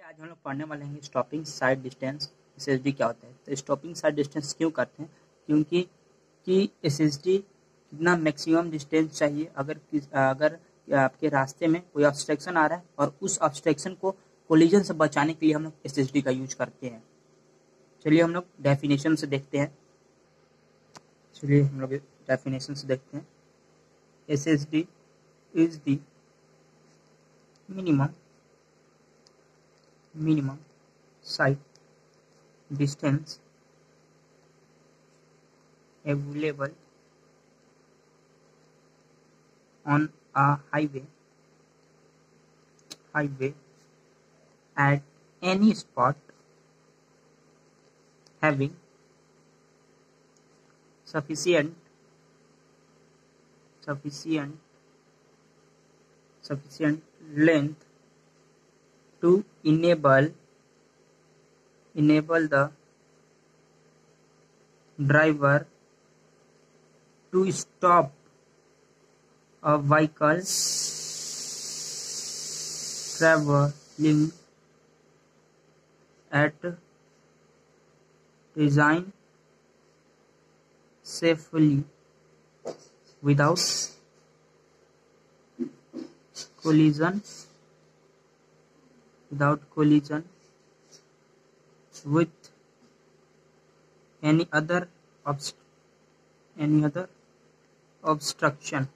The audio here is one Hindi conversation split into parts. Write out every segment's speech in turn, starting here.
आज हम लोग पढ़ने वाले हैं स्टॉपिंग साइड डिस्टेंस एसएसडी क्या होता है। तो स्टॉपिंग साइड डिस्टेंस क्यों करते हैं? क्योंकि एसएसडी कितना मैक्सिमम डिस्टेंस चाहिए अगर आपके रास्ते में कोई ऑब्स्ट्रक्शन आ रहा है और उस ऑब्स्ट्रक्शन को कोलिजन से बचाने के लिए हम लोग एसएसडी का यूज करते हैं। चलिए हम लोग डेफिनेशन से देखते हैं। SSD is the minimum side distance available on a highway at any spot having sufficient length to enable the driver to stop a vehicle traveling at design safely without collision with any other obstruction।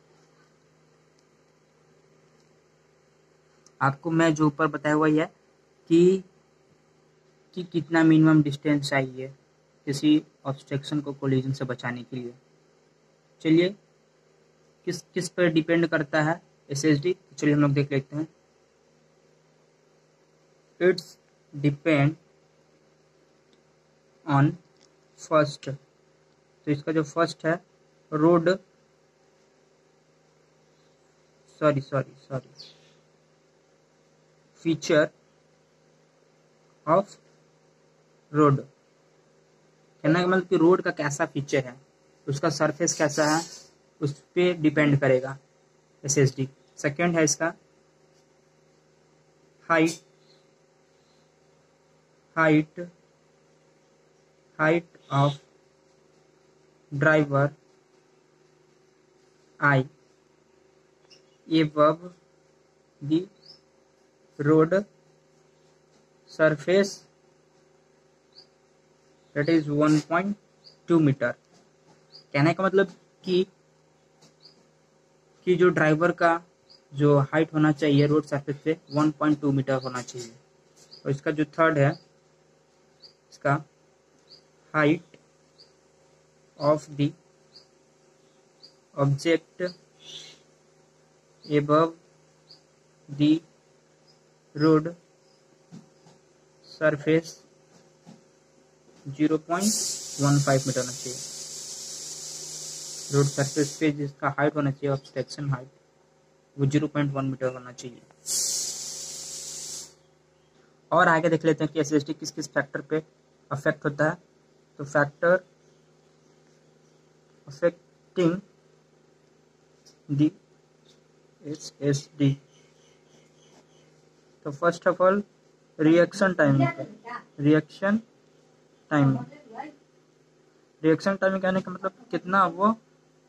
आपको मैं जो ऊपर बताया हुआ है कि कितना मिनिमम डिस्टेंस चाहिए किसी ऑब्स्ट्रक्शन को कोलिजन से बचाने के लिए। चलिए किस पर डिपेंड करता है एसएसडी, चलिए हम लोग देख लेते हैं। It's depend on फर्स्ट, तो इसका जो फर्स्ट है रोड फीचर ऑफ रोड। कहना का मतलब कि रोड का कैसा फीचर है, उसका सरफेस कैसा है, उस पर डिपेंड करेगा एसएसडी। सेकेंड है इसका height of driver eye above the road surface, that is 1.2 metre. कहने का मतलब कि जो ड्राइवर का जो हाइट होना चाहिए रोड सरफेस पे 1.2 मीटर होना चाहिए। और इसका जो थर्ड है इसका height of the object above the road surface 0.15 metre होना चाहिए। रोड सरफेस पे जिसका हाइट होना चाहिए ऑब्स्ट्रक्शन हाइट वो 0.1 मीटर होना चाहिए। और आगे देख लेते हैं कि एसएसडी किस किस फैक्टर पे अफेक्ट होता है। तो फैक्टर अफेक्टिंग द एसएसडी, तो first of all reaction timing कहने का मतलब कितना वो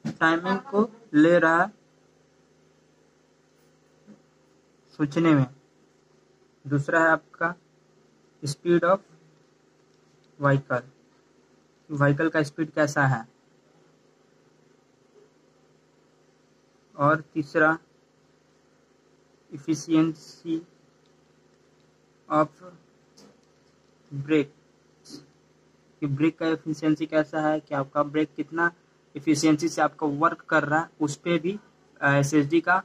टाइमिंग को ले रहा है सोचने में। दूसरा है आपका स्पीड ऑफ व्हीकल का स्पीड कैसा है। और तीसरा इफिशियंसी ऑफ ब्रेक, कि ब्रेक का एफिशिएंसी कैसा है, कि आपका ब्रेक कितना एफिशिएंसी से आपका वर्क कर रहा है, उस पर भी एसएसडी का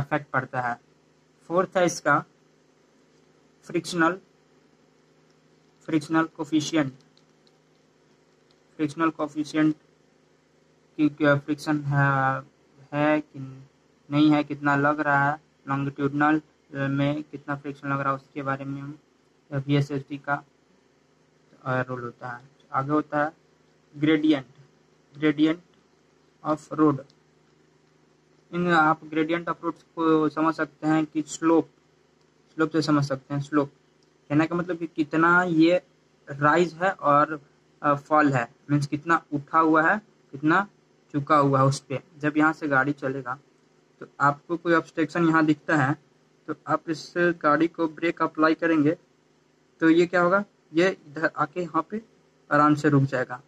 इफेक्ट पड़ता है। फोर्थ है इसका फ्रिक्शनल कोफिशिएंट की फ्रिक्शन है कि नहीं है, कितना लग रहा है, लॉन्गिट्यूडनल में कितना फ्रिक्शन लग रहा है, उसके बारे में भी एसएसडी का रोल होता है। आगे होता है ग्रेडियंट ऑफ रोड। इन आप ग्रेडियंट ऑफ रोड को समझ सकते हैं कि स्लोप से समझ सकते हैं। स्लोप कहने का मतलब कि कितना ये राइज है और फॉल है, मीन्स कितना उठा हुआ है, कितना झुका हुआ है उस पर। जब यहाँ से गाड़ी चलेगा तो आपको कोई ऑब्स्ट्रक्शन यहाँ दिखता है तो आप इस गाड़ी को ब्रेक अप्लाई करेंगे तो ये क्या होगा, ये इधर आके यहाँ पे आराम से रुक जाएगा।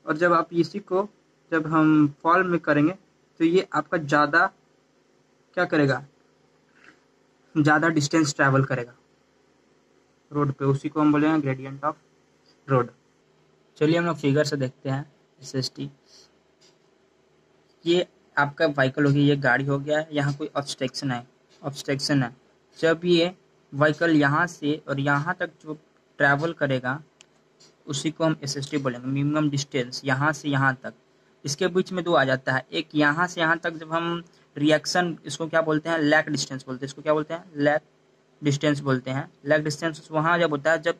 और जब आप इसी को जब हम फॉल में करेंगे तो ये आपका ज़्यादा क्या करेगा, ज़्यादा डिस्टेंस ट्रैवल करेगा रोड पे, उसी को हम बोलेंगे ग्रेडियंट ऑफ रोड। चलिए हम लोग फिगर से देखते हैं SST। ये आपका व्हीकल हो गया, ये गाड़ी हो गया है, यहाँ कोई ऑब्स्ट्रक्शन है। जब ये व्हीकल यहाँ से और यहाँ तक जो ट्रैवल करेगा उसी को हम SST बोलेंगे, मिनिमम डिस्टेंस यहाँ से यहाँ तक। इसके बीच में दो आ जाता है, एक यहाँ से यहाँ तक जब हम रिएक्शन, इसको क्या बोलते हैं, लैग डिस्टेंस बोलते हैं। इसको क्या बोलते हैं, लैग डिस्टेंस बोलते हैं। लैग डिस्टेंस वहाँ जब होता है जब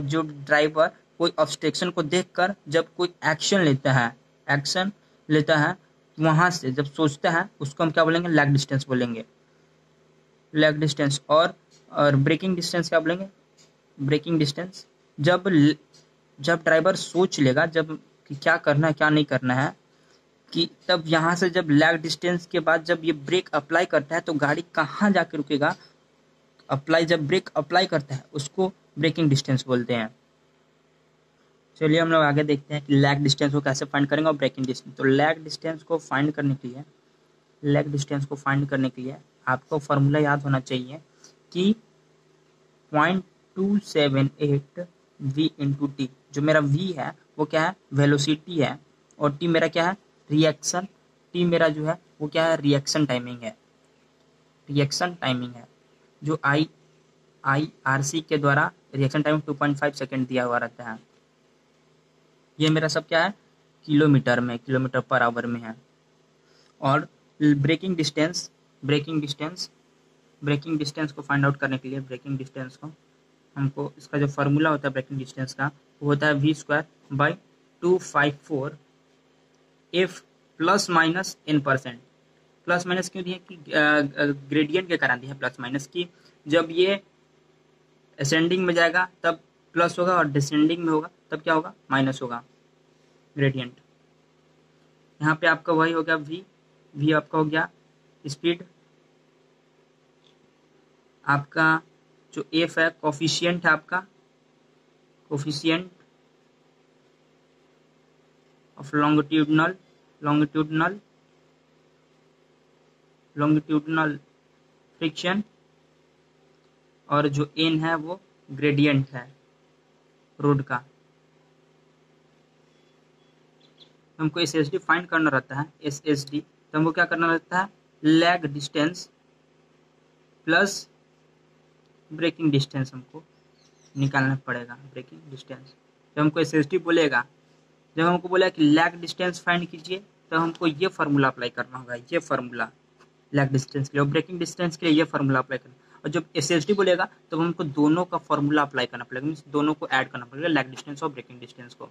जो ड्राइवर कोई ऑब्स्ट्रक्शन को देखकर जब कोई एक्शन लेता है वहाँ से जब सोचता है उसको हम क्या बोलेंगे, लैग डिस्टेंस बोलेंगे, लैग डिस्टेंस। और ब्रेकिंग डिस्टेंस क्या बोलेंगे, ब्रेकिंग डिस्टेंस। जब ड्राइवर सोच लेगा जब कि क्या करना है क्या नहीं करना है, कि तब यहाँ से जब लैग डिस्टेंस के बाद जब ये ब्रेक अप्लाई करता है तो गाड़ी कहाँ जाके रुकेगा, जब ब्रेक अप्लाई करता है उसको ब्रेकिंग डिस्टेंस बोलते हैं। चलिए हम लोग आगे देखते हैं कि लैग डिस्टेंस को कैसे फाइंड करेंगे और ब्रेकिंग डिस्टेंस। तो लैग डिस्टेंस को फाइंड करने के लिए आपको फार्मूला याद होना चाहिए कि 0.278 v इंटू टी। जो मेरा v है वो क्या है, वेलोसिटी है, और t मेरा क्या है, रिएक्शन। t मेरा जो है वो क्या है, रिएक्शन टाइमिंग है, जो IRC के द्वारा रिएक्शन टाइम 2.5 सेकेंड दिया हुआ रहता है। ये मेरा सब क्या है, किलोमीटर पर आवर में है। और ब्रेकिंग डिस्टेंस को फाइंड आउट करने के लिए ब्रेकिंग डिस्टेंस को हमको, इसका जो फार्मूला होता है ब्रेकिंग डिस्टेंस का वो होता है v²/254 f plus minus n%। Plus minus क्यों दिया कि ग्रेडियंट के कारण दिया प्लस माइनस की, जब ये असेंडिंग में जाएगा तब प्लस होगा और डिसेंडिंग में होगा तब क्या होगा, माइनस होगा ग्रेडियंट। यहाँ पे आपका वही हो गया v आपका हो गया स्पीड, आपका जो f है कोफिशिएंट है, आपका कोफिशिएंट ऑफ लॉन्गिट्यूडनल फ्रिक्शन, और जो n है वो ग्रेडियंट है रोड का। हमको SSD फाइंड करना रहता है, SSD तो हमको क्या करना रहता है, lag distance plus braking distance हमको निकालना पड़ेगा। ब्रेकिंग डिस्टेंस जब हमको SSD बोलेगा, जब हमको बोला कि लैग डिस्टेंस फाइंड कीजिए तो हमको ये फार्मूला अप्लाई करना होगा, ये फार्मूला लैग डिस्टेंस के लिए, और ब्रेकिंग डिस्टेंस के लिए ये फार्मूला अप्लाई करना। और जब SSD बोलेगा तो हमको दोनों का फार्मूला अप्लाई करना पड़ेगा, मीन्स दोनों को ऐड करना पड़ेगा, लैग डिस्टेंस और ब्रेकिंग डिस्टेंस को।